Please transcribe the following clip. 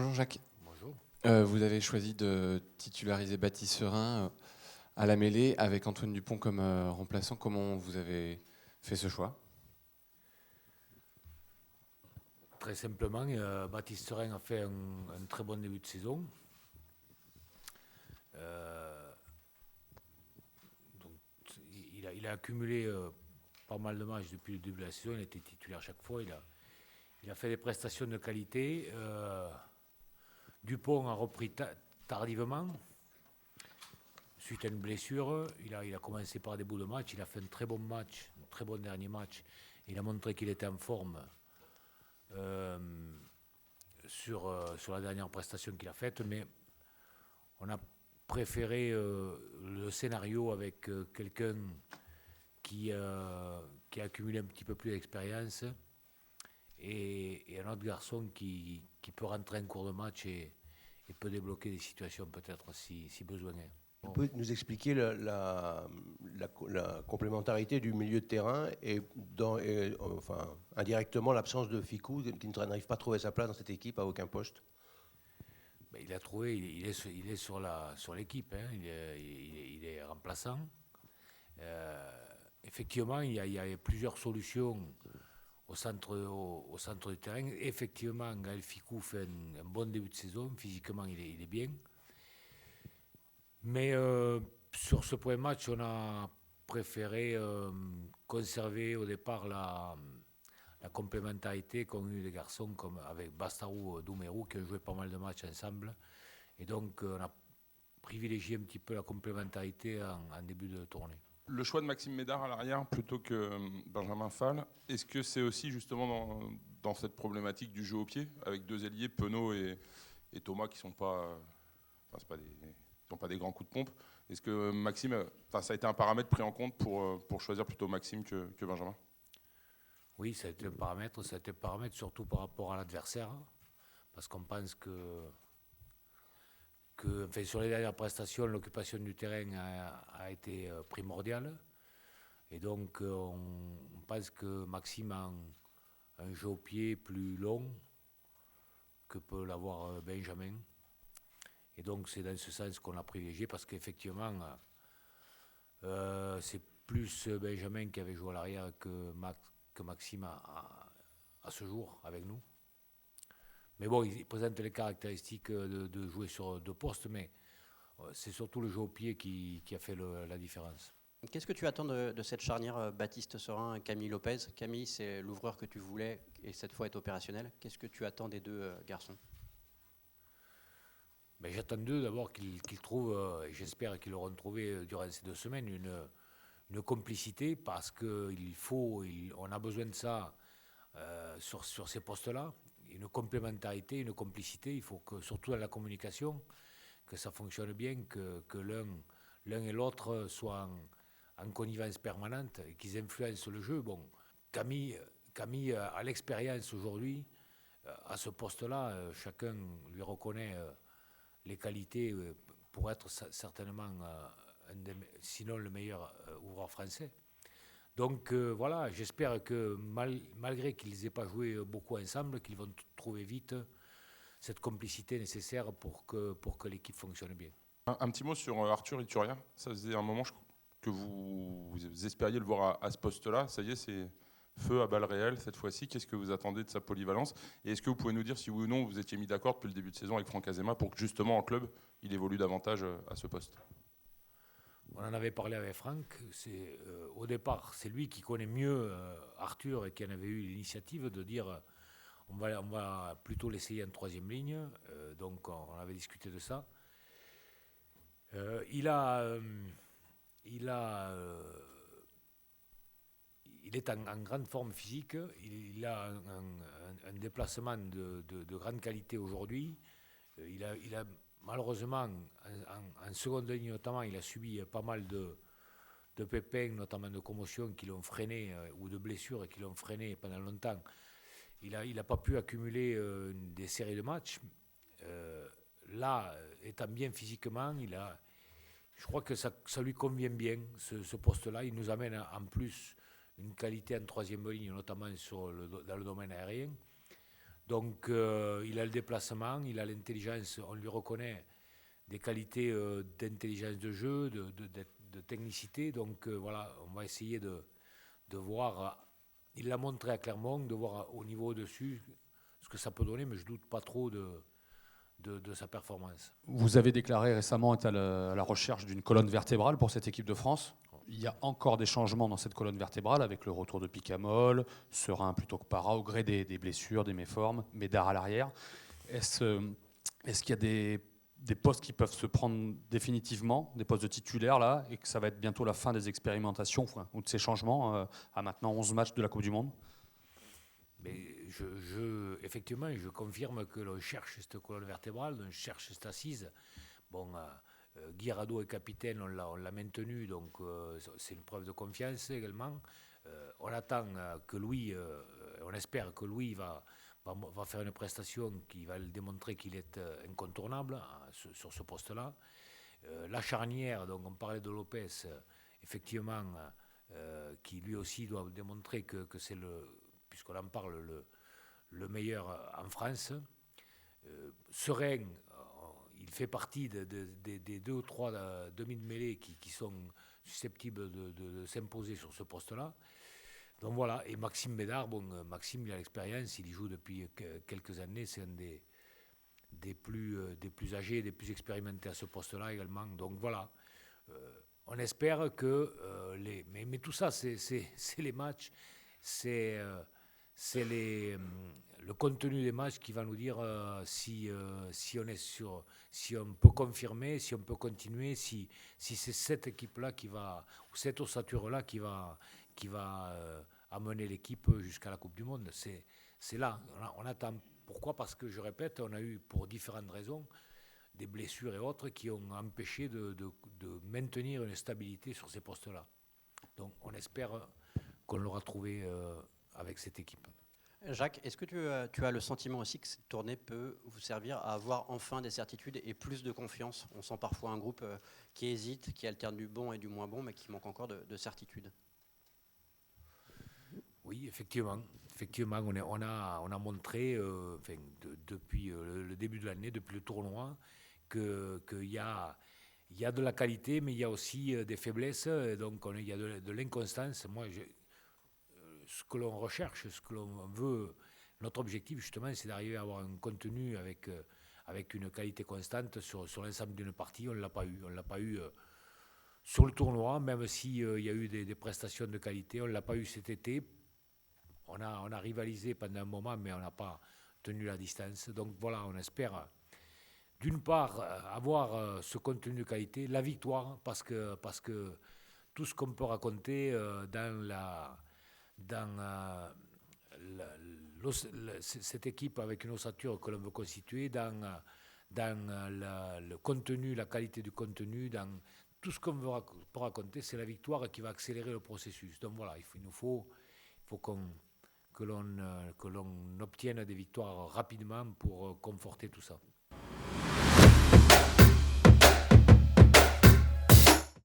Bonjour Jacques. Bonjour. Vous avez choisi de titulariser Baptiste Serin à la mêlée avec Antoine Dupont comme remplaçant. Comment vous avez fait ce choix? Très simplement, Baptiste Serin a fait un très bon début de saison. Euh, donc, il a accumulé pas mal de matchs depuis le début de la saison. Il a été titulaire chaque fois. Il a fait des prestations de qualité. Dupont a repris tardivement. Suite à une blessure, il a commencé par des bouts de match. Il a fait un très bon match, un très bon dernier match. Il a montré qu'il était en forme. Sur la dernière prestation qu'il a faite, mais on a préféré le scénario avec quelqu'un qui a accumulé un petit peu plus d'expérience et un autre garçon qui peut rentrer en cours de match et peut débloquer des situations peut-être si besoin est. Vous pouvez nous expliquer la complémentarité du milieu de terrain enfin, indirectement l'absence de Ficou qui n'arrive pas à trouver sa place dans cette équipe à aucun poste? Ben, il a trouvé, il est sur l'équipe, hein, il est remplaçant. Effectivement, il y a plusieurs solutions au centre du terrain. Effectivement, Gaël Ficou fait un bon début de saison. Physiquement, il est bien. Mais sur ce point match, on a préféré conserver au départ la complémentarité qu'ont eu les garçons comme avec Bastarou, Doumerou qui ont joué pas mal de matchs ensemble. Et donc, on a privilégié un petit peu la complémentarité en début de tournée. Le choix de Maxime Médard à l'arrière plutôt que Benjamin Fall, est-ce que c'est aussi justement dans cette problématique du jeu au pied, avec deux ailiers, Penaud et Thomas, qui sont pas, sont pas des grands coups de pompe? Est-ce que Maxime, ça a été un paramètre pris en compte pour choisir plutôt Maxime que Benjamin? Oui, ça a été un paramètre surtout par rapport à l'adversaire, parce qu'on pense enfin, sur les dernières prestations, l'occupation du terrain a été primordiale. Et donc, on pense que Maxime a un jeu au pied plus long que peut l'avoir Benjamin. Et donc, c'est dans ce sens qu'on l'a privilégié, parce qu'effectivement, c'est plus Benjamin qui avait joué à l'arrière que Maxime à ce jour avec nous. Mais bon, il présente les caractéristiques de jouer sur deux postes, mais c'est surtout le jeu au pied qui a fait la différence. Qu'est-ce que tu attends de cette charnière Baptiste Serin, Camille Lopez? Camille, c'est l'ouvreur que tu voulais et cette fois est opérationnel. Qu'est-ce que tu attends des deux garçons? Ben, j'attends d'eux d'abord qu'ils trouvent, et j'espère qu'ils l'auront trouvé durant ces 2 semaines, une complicité, parce on a besoin de ça sur ces postes-là. Une complémentarité, une complicité. Il faut que, surtout dans la communication, que ça fonctionne bien, que l'un et l'autre soient en connivence permanente et qu'ils influencent le jeu. Bon, Camille a l'expérience aujourd'hui à ce poste-là. Chacun lui reconnaît les qualités pour être certainement, sinon le meilleur ouvreur français. Donc voilà, j'espère que malgré qu'ils n'aient pas joué beaucoup ensemble, qu'ils vont trouver vite cette complicité nécessaire pour que l'équipe fonctionne bien. Un petit mot sur Arthur Iturria. Ça faisait un moment que vous espériez le voir à ce poste-là. Ça y est, c'est feu à balles réelles cette fois-ci. Qu'est-ce que vous attendez de sa polyvalence? Et est-ce que vous pouvez nous dire si oui ou non vous étiez mis d'accord depuis le début de saison avec Franck Azema pour que justement en club, il évolue davantage à ce poste? On en avait parlé avec Franck. Au départ, c'est lui qui connaît mieux Arthur et qui en avait eu l'initiative de dire on va plutôt l'essayer en troisième ligne. Donc on avait discuté de ça. Il est en grande forme physique. Il a un déplacement de grande qualité aujourd'hui. Il a malheureusement, en seconde ligne notamment, il a subi pas mal de pépins, notamment de commotions qui l'ont freiné, ou de blessures qui l'ont freiné pendant longtemps. Il a pas pu accumuler des séries de matchs. Là, étant bien physiquement, je crois que ça lui convient bien, ce poste-là. Il nous amène en plus une qualité en troisième ligne, notamment dans le domaine aérien. Donc il a le déplacement, il a l'intelligence, on lui reconnaît des qualités d'intelligence de jeu, de technicité. Donc voilà, on va essayer de voir, il l'a montré à Clermont, de voir au niveau au-dessus ce que ça peut donner, mais je doute pas trop de sa performance. Vous avez déclaré récemment être à la recherche d'une colonne vertébrale pour cette équipe de France. Il y a encore des changements dans cette colonne vertébrale avec le retour de Picamol, Serein plutôt que Para, au gré des blessures, des méformes, Médard à l'arrière. Est-ce qu'il y a des postes qui peuvent se prendre définitivement, des postes de titulaires là, et que ça va être bientôt la fin des expérimentations ou de ces changements à maintenant 11 matchs de la Coupe du Monde? Mais effectivement, je confirme que l'on cherche cette colonne vertébrale, on cherche cette assise. Bon, Guy Rado est capitaine, on l'a maintenu, donc c'est une preuve de confiance également. On attend que Louis, on espère que Louis va faire une prestation qui va le démontrer qu'il est incontournable sur ce poste-là. La charnière, donc on parlait de Lopez, effectivement, qui lui aussi doit démontrer que c'est puisqu'on en parle, le meilleur en France. Serein, il fait partie des 2 ou 3 demi de mêlée qui sont susceptibles de s'imposer sur ce poste-là. Donc voilà, et Maxime Médard, Maxime il a l'expérience, il y joue depuis quelques années, c'est un des plus âgés, des plus expérimentés à ce poste-là également. Donc voilà, on espère que mais tout ça, c'est les matchs, c'est le contenu des matchs qui va nous dire si on peut confirmer, si on peut continuer, si c'est cette équipe-là ou cette ossature-là qui va amener l'équipe jusqu'à la Coupe du Monde. C'est là, on attend. Pourquoi ? Parce que, je répète, on a eu, pour différentes raisons, des blessures et autres qui ont empêché de maintenir une stabilité sur ces postes-là. Donc on espère qu'on l'aura trouvé avec cette équipe. Jacques, est-ce que tu as le sentiment aussi que cette tournée peut vous servir à avoir enfin des certitudes et plus de confiance? On sent parfois un groupe qui hésite, qui alterne du bon et du moins bon, mais qui manque encore de certitude. Oui, effectivement, on a montré, depuis le début de l'année, depuis le tournoi, qu'il y a de la qualité, mais il y a aussi des faiblesses, et donc il y a de l'inconstance. Moi, ce que l'on recherche, ce que l'on veut, notre objectif justement, c'est d'arriver à avoir un contenu avec une qualité constante sur l'ensemble d'une partie. On ne l'a pas eu sur le tournoi, même s'il y a eu des prestations de qualité. On ne l'a pas eu cet été. On a rivalisé pendant un moment, mais on n'a pas tenu la distance. Donc voilà, on espère d'une part avoir ce contenu de qualité, la victoire, parce que tout ce qu'on peut raconter dans cette équipe avec une ossature que l'on veut constituer, dans le contenu, la qualité du contenu, dans tout ce qu'on veut raconter, c'est la victoire qui va accélérer le processus. Donc voilà, il faut que l'on obtienne des victoires rapidement pour conforter tout ça.